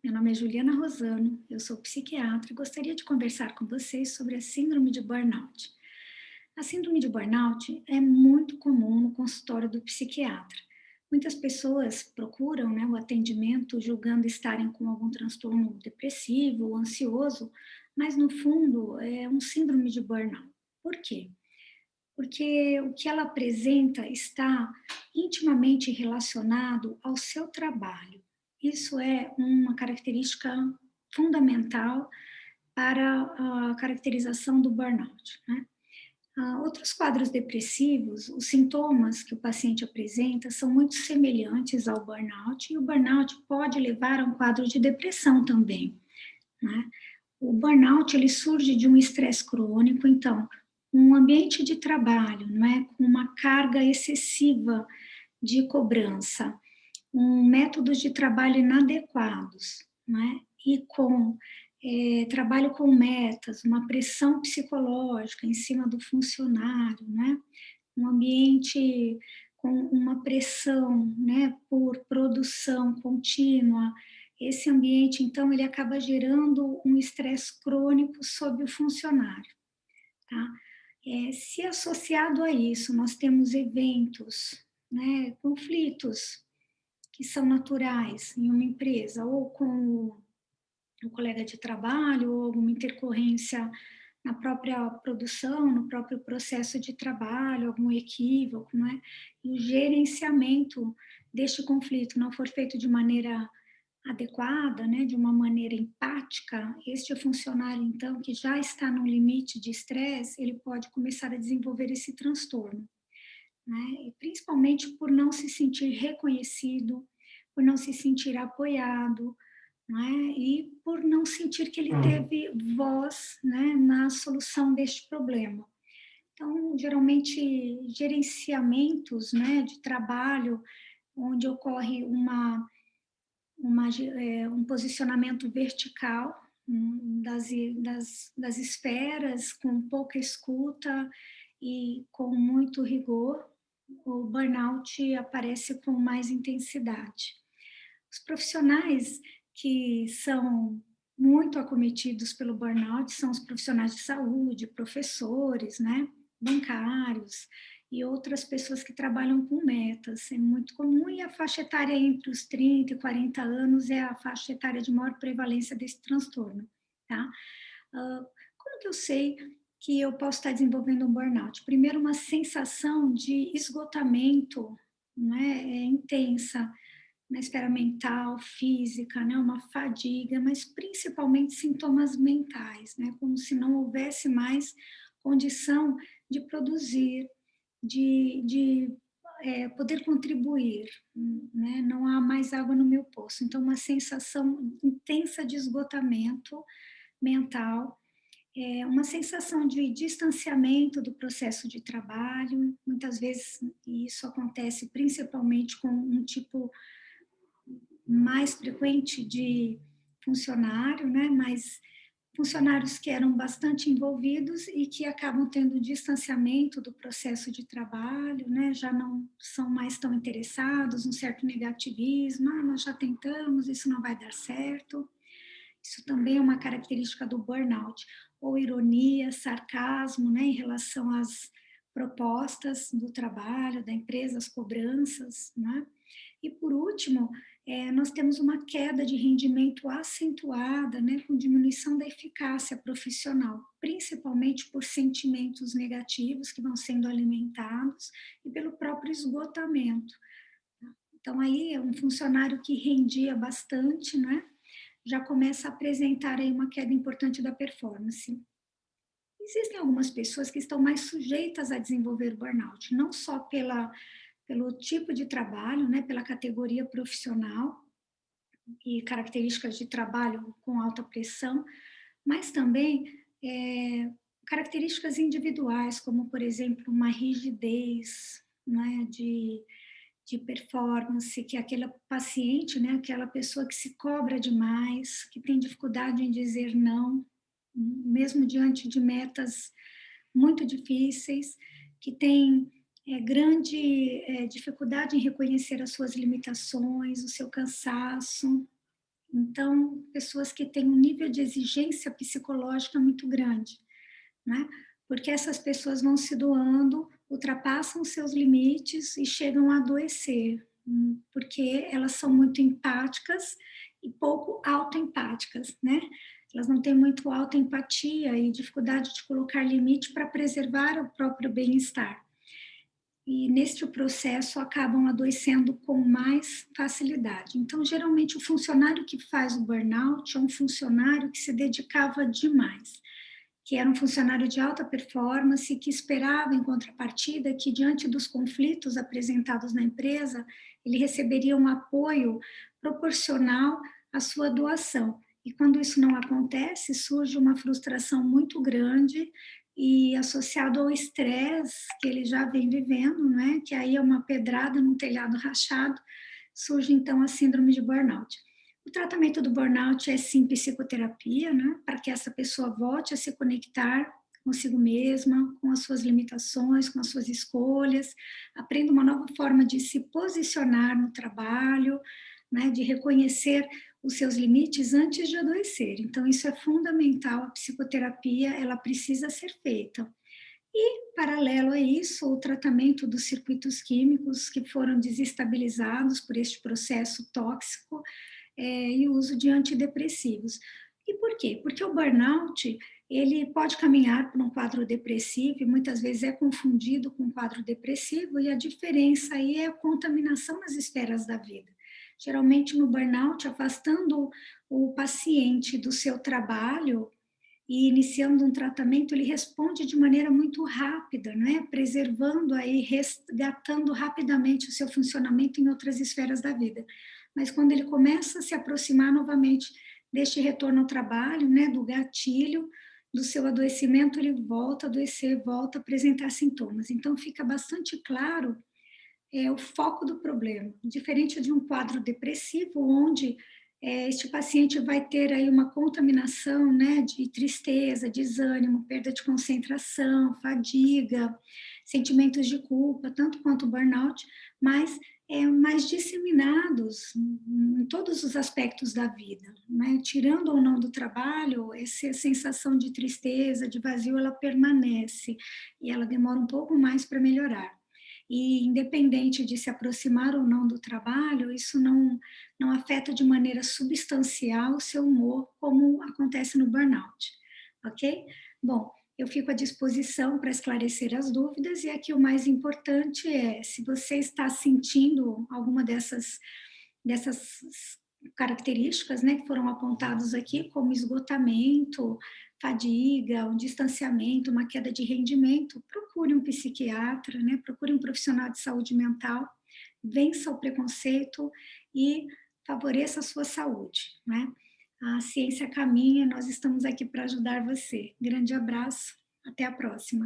Meu nome é Juliana Rosano, eu sou psiquiatra e gostaria de conversar com vocês sobre a síndrome de burnout. A síndrome de burnout é muito comum no consultório do psiquiatra. Muitas pessoas procuram, o atendimento julgando estarem com algum transtorno depressivo ou ansioso, mas no fundo é um síndrome de burnout. Por quê? Porque o que ela apresenta está intimamente relacionado ao seu trabalho. Isso é uma característica fundamental para a caracterização do burnout, né? Outros quadros depressivos, os sintomas que o paciente apresenta são muito semelhantes ao burnout, e o burnout pode levar a um quadro de depressão também, né? O burnout ele surge de um estresse crônico, então, um ambiente de trabalho, não é, com uma carga excessiva de cobrança, métodos de trabalho inadequados, não é, e com trabalho com metas, uma pressão psicológica em cima do funcionário, né, um ambiente com uma pressão, né, por produção contínua. Esse ambiente, então, ele acaba gerando um estresse crônico sobre o funcionário, tá? Se associado a isso nós temos eventos, né, conflitos que são naturais em uma empresa, ou com o colega de trabalho, ou alguma intercorrência na própria produção, no próprio processo de trabalho, algum equívoco, não é? E o gerenciamento deste conflito não for feito de maneira adequada, né, de uma maneira empática, este funcionário, então, que já está no limite de estresse, ele pode começar a desenvolver esse transtorno, né? E principalmente por não se sentir reconhecido, por não se sentir apoiado, né? E por não sentir que ele teve voz, né, na solução deste problema. Então, geralmente, gerenciamentos, né, de trabalho, onde ocorre um posicionamento vertical das esferas, com pouca escuta e com muito rigor, o burnout aparece com mais intensidade. Os profissionais que são muito acometidos pelo burnout são os profissionais de saúde, professores, né, bancários e outras pessoas que trabalham com metas. É muito comum, e a faixa etária entre os 30 e 40 anos é a faixa etária de maior prevalência desse transtorno, tá? Como que eu sei que eu posso estar desenvolvendo um burnout? Primeiro, uma sensação de esgotamento, né, intensa, na esfera mental, física, né, uma fadiga, mas principalmente sintomas mentais, né, como se não houvesse mais condição de produzir, de poder contribuir, né, não há mais água no meu poço. Então, uma sensação intensa de esgotamento mental, uma sensação de distanciamento do processo de trabalho, muitas vezes isso acontece principalmente com um tipo mais frequente de funcionário, né? Mas funcionários que eram bastante envolvidos e que acabam tendo distanciamento do processo de trabalho, né? Já não são mais tão interessados, um certo negativismo, nós já tentamos, isso não vai dar certo. Isso também é uma característica do burnout, ou ironia, sarcasmo, né, em relação às propostas do trabalho, da empresa, as cobranças, né? E por último, nós temos uma queda de rendimento acentuada, né, com diminuição da eficácia profissional, principalmente por sentimentos negativos que vão sendo alimentados e pelo próprio esgotamento. Então, aí, é um funcionário que rendia bastante, né, já começa a apresentar aí uma queda importante da performance. Existem algumas pessoas que estão mais sujeitas a desenvolver burnout, não só pelo tipo de trabalho, né, pela categoria profissional e características de trabalho com alta pressão, mas também características individuais, como, por exemplo, uma rigidez, né, de performance, que é aquele paciente, né, aquela pessoa que se cobra demais, que tem dificuldade em dizer não, mesmo diante de metas muito difíceis, que tem grande dificuldade em reconhecer as suas limitações, o seu cansaço, Então, pessoas que têm um nível de exigência psicológica muito grande, né? Porque essas pessoas vão se doando, ultrapassam seus limites e chegam a adoecer, porque elas são muito empáticas e pouco autoempáticas, né? Elas não têm muito autoempatia e dificuldade de colocar limite para preservar o próprio bem-estar. E neste processo acabam adoecendo com mais facilidade. Então, geralmente, o funcionário que faz o burnout é um funcionário que se dedicava demais, que era um funcionário de alta performance, que esperava, em contrapartida, que diante dos conflitos apresentados na empresa, ele receberia um apoio proporcional à sua doação. E quando isso não acontece, surge uma frustração muito grande e associado ao estresse que ele já vem vivendo, né? Que aí é uma pedrada no telhado rachado, surge então a síndrome de burnout. O tratamento do burnout é sim psicoterapia, né? Para que essa pessoa volte a se conectar consigo mesma, com as suas limitações, com as suas escolhas, aprenda uma nova forma de se posicionar no trabalho, né? De reconhecer os seus limites antes de adoecer. Então, isso é fundamental. A psicoterapia, ela precisa ser feita. E, paralelo a isso, o tratamento dos circuitos químicos que foram desestabilizados por este processo tóxico e o uso de antidepressivos. E por quê? Porque o burnout, ele pode caminhar para um quadro depressivo e muitas vezes é confundido com um quadro depressivo e a diferença aí é a contaminação nas esferas da vida. Geralmente no burnout, afastando o paciente do seu trabalho e iniciando um tratamento, ele responde de maneira muito rápida, né? Preservando aí, resgatando rapidamente o seu funcionamento em outras esferas da vida. Mas quando ele começa a se aproximar novamente deste retorno ao trabalho, né, do gatilho, do seu adoecimento, ele volta a adoecer, volta a apresentar sintomas. Então fica bastante claro o foco do problema, diferente de um quadro depressivo, onde este paciente vai ter aí uma contaminação, né, de tristeza, desânimo, perda de concentração, fadiga, sentimentos de culpa, tanto quanto o burnout, mas mais disseminados em todos os aspectos da vida, né? Tirando ou não do trabalho, essa sensação de tristeza, de vazio, ela permanece e ela demora um pouco mais para melhorar. E independente de se aproximar ou não do trabalho, isso não afeta de maneira substancial o seu humor, como acontece no burnout, ok? Bom, eu fico à disposição para esclarecer as dúvidas, e aqui o mais importante é, se você está sentindo alguma dessas características, né, que foram apontadas aqui, como esgotamento, fadiga, um distanciamento, uma queda de rendimento, procure um psiquiatra, né, procure um profissional de saúde mental, vença o preconceito e favoreça a sua saúde, né? A ciência caminha, nós estamos aqui para ajudar você. Grande abraço, até a próxima.